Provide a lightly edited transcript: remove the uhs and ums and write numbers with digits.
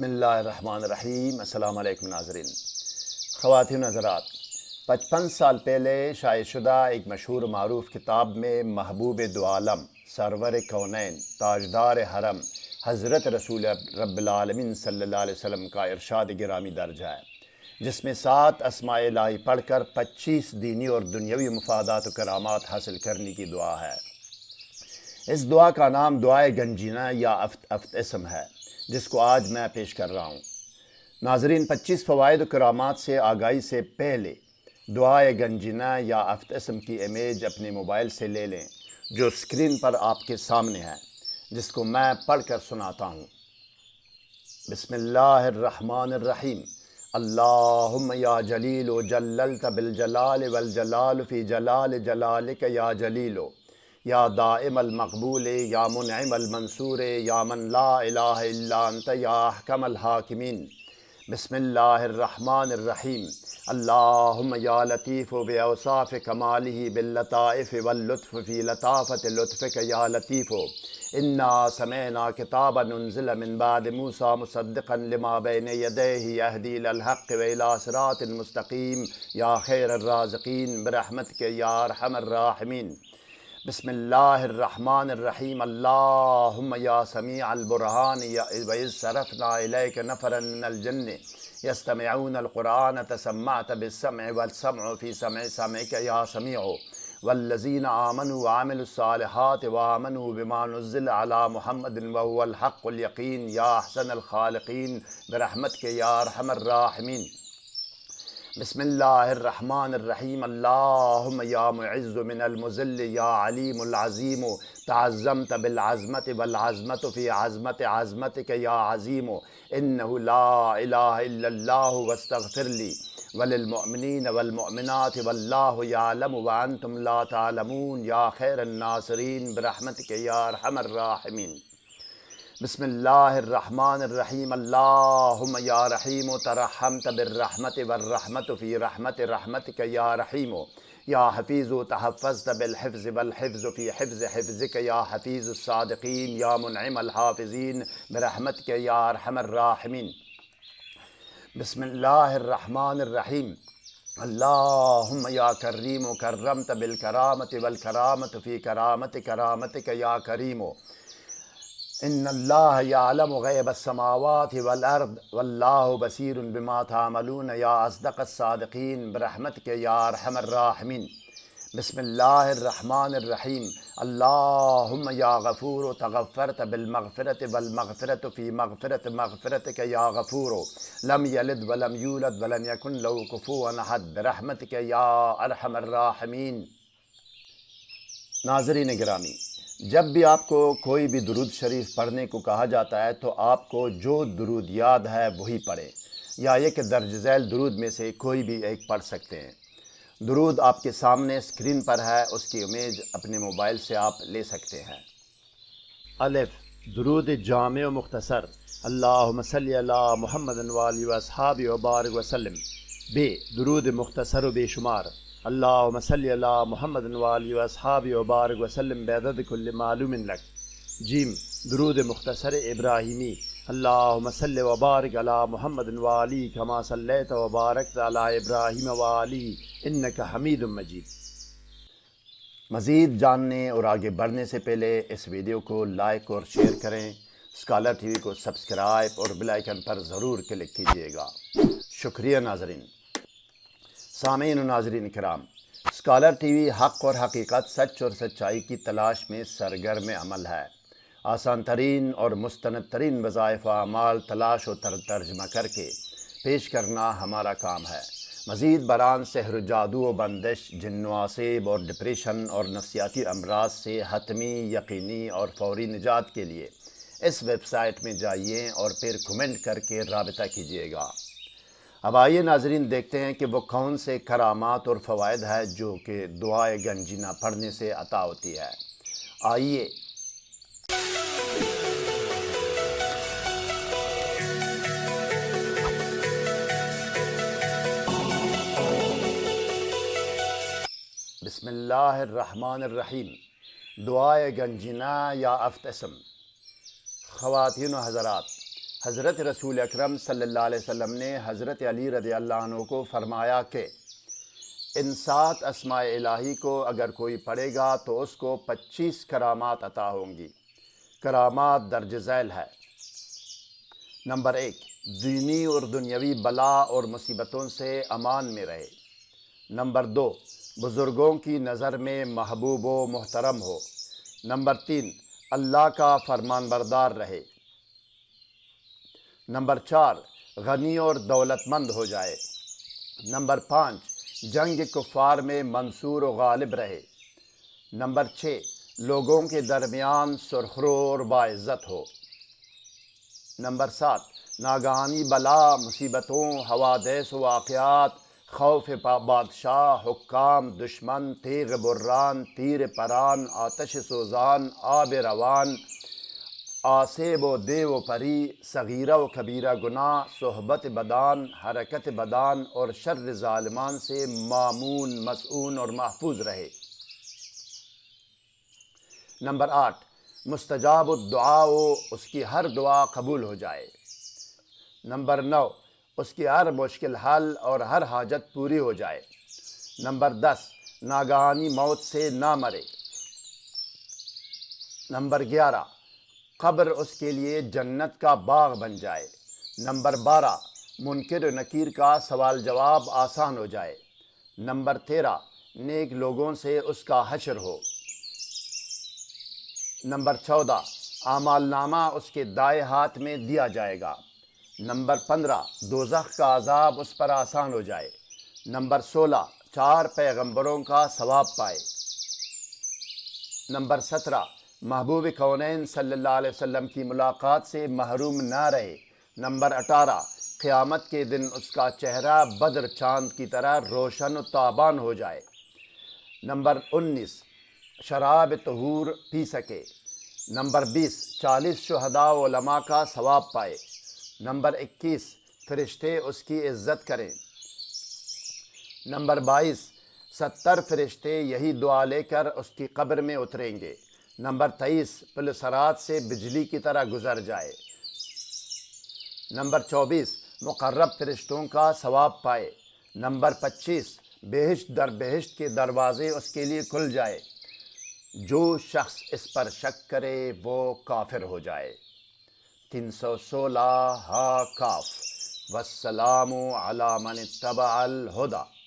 بسم اللہ الرحمن الرحیم۔ السلام علیکم ناظرین۔ خواتین حضرات، 55 سال پہلے شائع شدہ ایک مشہور معروف کتاب میں محبوب دو عالم، سرور کونین، تاجدار حرم، حضرت رسول رب العالمین صلی اللہ علیہ وسلم کا ارشاد گرامی درج ہے، جس میں 7 اسماء الہی پڑھ کر 25 دینی اور دنیاوی مفادات و کرامات حاصل کرنے کی دعا ہے۔ اس دعا کا نام دعائے گنجینہ یا افت اسم ہے، جس کو آج میں پیش کر رہا ہوں۔ ناظرین، 25 فوائد و کرامات سے آگاہی سے پہلے دعائے گنجینہ یا افت اسم کی امیج اپنے موبائل سے لے لیں، جو اسکرین پر آپ کے سامنے ہے، جس کو میں پڑھ کر سناتا ہوں۔ بسم اللہ الرحمن الرحیم۔ اللہم یا جلیل و جللت بالجلال والجلال فی جلال جلالک یا جلیل یا دائم المقبول یا منعم المنصور یا من لا الہ الا انت یا احکم الحاکمین۔ بسم اللہ الرحمن الرحیم۔ اللہم یا لطیف باوصاف کمالہ باللطائف واللطف فی لطافت لطفک یا لطیف۔ انا سمعنا کتابا انزل من بعد موسیٰ مصدقا لما بین یدیہ یہدی الی الحق و الی صراط مستقیم یا خیر الرازقین برحمتک یا ارحم الراحمین۔ بسم اللہ الرحمن الرحیم۔ اللہم یا سمیع البرہان وَإِذْ صَرَفْنَا إِلَيْكَ نَفَرًا مِنَ الْجِنِّ يَسْتَمِعُونَ الْقُرْآنَ تَسَمَّعْتَ بِالسَّمْعِ وَالسَّمْعُ فِي سَمْعِ سَمْعِكَ يَا سَمِيعُ وَالَّذِينَ آمَنُوا وَعَمِلُوا الصَّالِحَاتِ وَآمَنُوا بِمَا نُزِّلَ عَلَى مُحَمَّدٍ وَهُوَ الْحَقُّ الْيَقِينُ يَا أَحْسَنَ الْخَالِقِينَ بِرَحْمَتِكَ يَا أَرْحَمَ الراحمين۔ بسم اللہ الرحمن الرحیم۔ اللہم یا معز من المذل یا علیم العظیم، تعظمت بالعظمت والعظمت فی عظمت عظمتک یا عظیم، انہ لا الہ الا اللہ واستغفر لی وللمؤمنین والمؤمنات واللہ یعلم وانتم لا تعلمون یا خیر الناصرین برحمتک یا ارحم الراحمین۔ بسم اللہ الرحمن الرحیم۔ اللہم یا رحیم ترحمت بالرحمت والرحمت فی رحمت رحمتک یا رحیم، یا حفیظ تحفظت بالحفظ والحفظ فی حفظ حفظک یا حفیظ الصادقین یا منعم الحافظین برحمتک یا ارحم الراحمین۔ بسم اللہ الرحمن الرحیم۔ اللہم یا کریم کرمت بالکرامت والکرامت فی کرامت کرامتک یا کریم، ان اللہ یعلم غیب السماوات والارض واللہ بصیر بما تعملون یا اصدق الصادقین برحمتک یا ارحم الراحمین۔ بسم اللہ الرحمن الرحیم۔ اللہم یا غفور تغفرت بالمغفرت والمغفرت فی مغفرت مغفرتک یا غفور، لم یلد ولم یولد ولم یکن له کفوا احد برحمتک یا ارحم الراحمین۔ ناظرین گرامی، جب بھی آپ کو کوئی بھی درود شریف پڑھنے کو کہا جاتا ہے تو آپ کو جو درود یاد ہے وہی پڑھیں، یا یہ کہ درج ذیل درود میں سے کوئی بھی ایک پڑھ سکتے ہیں۔ درود آپ کے سامنے اسکرین پر ہے، اس کی امیج اپنے موبائل سے آپ لے سکتے ہیں۔ الف، درود جامع و مختصر، اللہم صلی علی محمد وآلہ وصحابہ وبارک وسلم۔ ب، درود مختصر و بے شمار، اللہم صلی علی محمد وآلہ وصحابہ وبارک وسلم بعدد کل معلوم لک۔ جیم، درود مختصر ابراہیمی، اللہم صلی وبارک علی محمد وآلہ کما صلیت وبارکت علی ابراہیم وآلہ انک حمید مجید۔ مزید جاننے اور آگے بڑھنے سے پہلے اس ویڈیو کو لائک اور شیئر کریں، اسکالر ٹی وی کو سبسکرائب اور بیل آئیکن پر ضرور کلک کیجیے گا۔ شکریہ ناظرین۔ سامعین و ناظرین کرام، اسکالر ٹی وی حق اور حقیقت، سچ اور سچائی کی تلاش میں سرگرم عمل ہے۔ آسان ترین اور مستند ترین وظائف و اعمال تلاش و ترجمہ کر کے پیش کرنا ہمارا کام ہے۔ مزید برآں سحر و جادو و بندش، جن و آسیب اور ڈپریشن اور نفسیاتی امراض سے حتمی، یقینی اور فوری نجات کے لیے اس ویب سائٹ میں جائیے اور پھر کمنٹ کر کے رابطہ کیجیے گا۔ اب آئیے ناظرین، دیکھتے ہیں کہ وہ کون سے کرامات اور فوائد ہے جو کہ دعائے گنجینہ پڑھنے سے عطا ہوتی ہے۔ آئیے۔ بسم اللہ الرحمن الرحیم۔ دعائے گنجینہ یا افت اسم۔ خواتین و حضرات، حضرت رسول اکرم صلی اللہ علیہ وسلم نے حضرت علی رضی اللہ عنہ کو فرمایا کہ ان 7 اسماء الہی کو اگر کوئی پڑھے گا تو اس کو 25 کرامات عطا ہوں گی۔ کرامات درج ذیل ہے۔ نمبر 1، دینی اور دنیاوی بلا اور مصیبتوں سے امان میں رہے۔ نمبر 2، بزرگوں کی نظر میں محبوب و محترم ہو۔ نمبر 3، اللہ کا فرمان بردار رہے۔ نمبر 4، غنی اور دولت مند ہو جائے۔ نمبر 5، جنگ کفار میں منصور و غالب رہے۔ نمبر 6، لوگوں کے درمیان سرخرو اور باعزت ہو۔ نمبر 7، ناگہانی بلا، مصیبتوں، حوادث و واقعات، خوف بادشاہ، حکام، دشمن، تیغ بران، تیر پران، آتش سوزان، آب روان، آسیب و دیو و پری، صغیرہ و کبیرہ گناہ، صحبت بدان، حرکت بدان اور شر ظالمان سے مامون، مسعون اور محفوظ رہے۔ نمبر 8، مستجاب الدعا و اس کی ہر دعا قبول ہو جائے۔ نمبر 9، اس کی ہر مشکل حل اور ہر حاجت پوری ہو جائے۔ نمبر 10، ناگہانی موت سے نہ مرے۔ نمبر 11، قبر اس کے لیے جنت کا باغ بن جائے۔ نمبر 12، منکر و نکیر کا سوال جواب آسان ہو جائے۔ نمبر 13، نیک لوگوں سے اس کا حشر ہو۔ نمبر 14، اعمال نامہ اس کے دائیں ہاتھ میں دیا جائے گا۔ نمبر 15، دوزخ کا عذاب اس پر آسان ہو جائے۔ نمبر 16، 4 پیغمبروں کا ثواب پائے۔ نمبر 17، محبوب کونین صلی اللہ علیہ وسلم کی ملاقات سے محروم نہ رہے۔ نمبر 18، قیامت کے دن اس کا چہرہ بدر چاند کی طرح روشن و تابان ہو جائے۔ نمبر 19، شراب طہور پی سکے۔ نمبر 20، 40 شہداء و علماء کا ثواب پائے۔ نمبر 21، فرشتے اس کی عزت کریں۔ نمبر 22، 70 فرشتے یہی دعا لے کر اس کی قبر میں اتریں گے۔ نمبر 23، پل صراط سے بجلی کی طرح گزر جائے۔ نمبر 24، مقرب فرشتوں کا ثواب پائے۔ نمبر 25، بہشت در بہشت کے دروازے اس کے لیے کھل جائے۔ جو شخص اس پر شک کرے وہ کافر ہو جائے۔ 316 ہا کاف۔ والسلام علی من اتبع الہدی۔